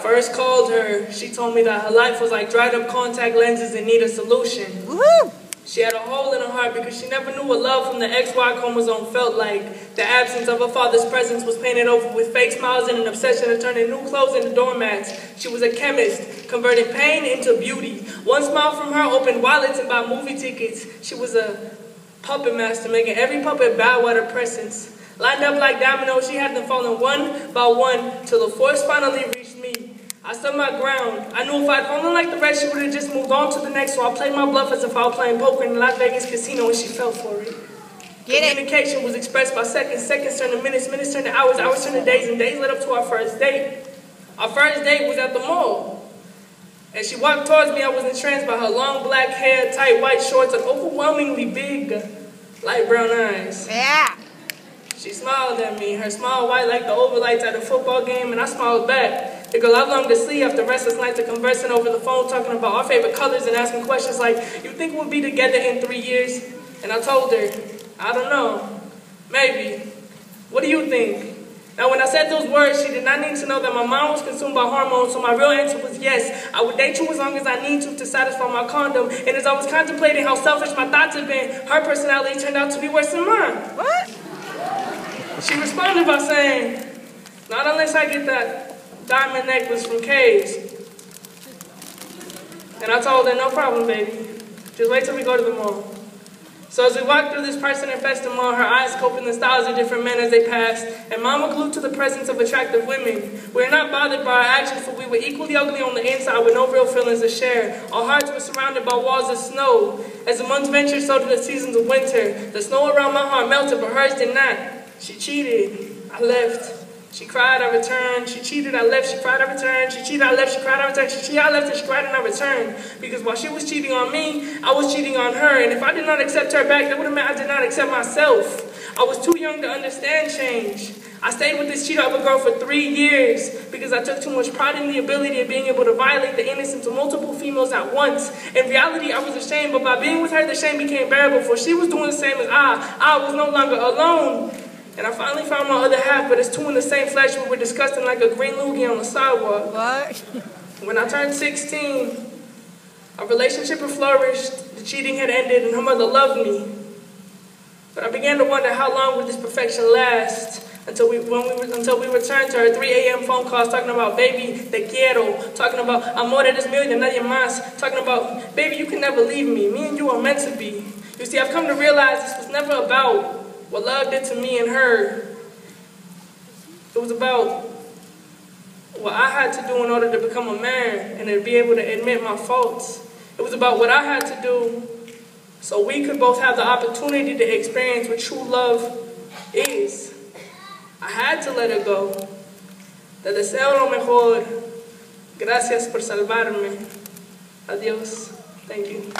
first called her, she told me that her life was like dried up contact lenses and need a solution. Woohoo! She had a hole in her heart because she never knew what love from the XY chromosome felt like. The absence of her father's presence was painted over with fake smiles and an obsession of turning new clothes into doormats. She was a chemist, converting pain into beauty. One smile from her opened wallets and bought movie tickets. She was a puppet master, making every puppet bow at her presence. Lined up like dominoes, she had them falling one by one till the force finally reached me. I stood my ground. I knew if I'd fallen like the rest, she would have just moved on to the next, so I played my bluff as if I was playing poker in the Las Vegas casino, and she fell for it. Communication was expressed by seconds, seconds turned to minutes, minutes turned to hours, hours turned to days, and days led up to our first date. Our first date was at the mall. As she walked towards me, I was entranced by her long black hair, tight white shorts, and overwhelmingly big, light brown eyes. Yeah. She smiled at me, her smile white like the overlights at a football game, and I smiled back. The girl I longed to see after restless nights of conversing over the phone, talking about our favorite colors and asking questions like, "You think we'll be together in 3 years?" And I told her, "I don't know. Maybe. What do you think?" Now, when I said those words, she did not need to know that my mind was consumed by hormones, so my real answer was yes. I would date you as long as I need to satisfy my condom. And as I was contemplating how selfish my thoughts had been, her personality turned out to be worse than mine. What? She responded by saying, "Not unless I get that diamond necklace from Kay's." And I told her, "No problem, baby. Just wait till we go to the mall." So as we walked through this person-infested mall, her eyes scoping the styles of different men as they passed, and mama glued to the presence of attractive women. We were not bothered by our actions, for we were equally ugly on the inside with no real feelings to share. Our hearts were surrounded by walls of snow. As the months ventured, so did the seasons of winter. The snow around my heart melted, but hers did not. She cheated. I left. She cried, I returned. She cheated, I left. She cried, I returned. She cheated, I left. She cried, I returned. She cheated, I left, and she cried, and I returned. Because while she was cheating on me, I was cheating on her. And if I did not accept her back, that would have meant I did not accept myself. I was too young to understand change. I stayed with this cheater of a girl for 3 years because I took too much pride in the ability of being able to violate the innocence of multiple females at once. In reality, I was ashamed, but by being with her, the shame became bearable, for she was doing the same as I was no longer alone. And I finally found my other half, but it's two in the same flesh. We were disgusting like a green loogie on the sidewalk. What? When I turned 16, our relationship had flourished, the cheating had ended, and her mother loved me. But I began to wonder how long would this perfection last until we returned to her 3 a.m. phone calls talking about, "Baby, te quiero," talking about, "Amor, eres mío y de nadie más," talking about, "Baby, you can never leave me. Me and you are meant to be." You see, I've come to realize this was never about what love did to me and her. It was about what I had to do in order to become a man and to be able to admit my faults. It was about what I had to do so we could both have the opportunity to experience what true love is. I had to let her go. Te deseo lo mejor. Gracias por salvarme. Adiós. Thank you.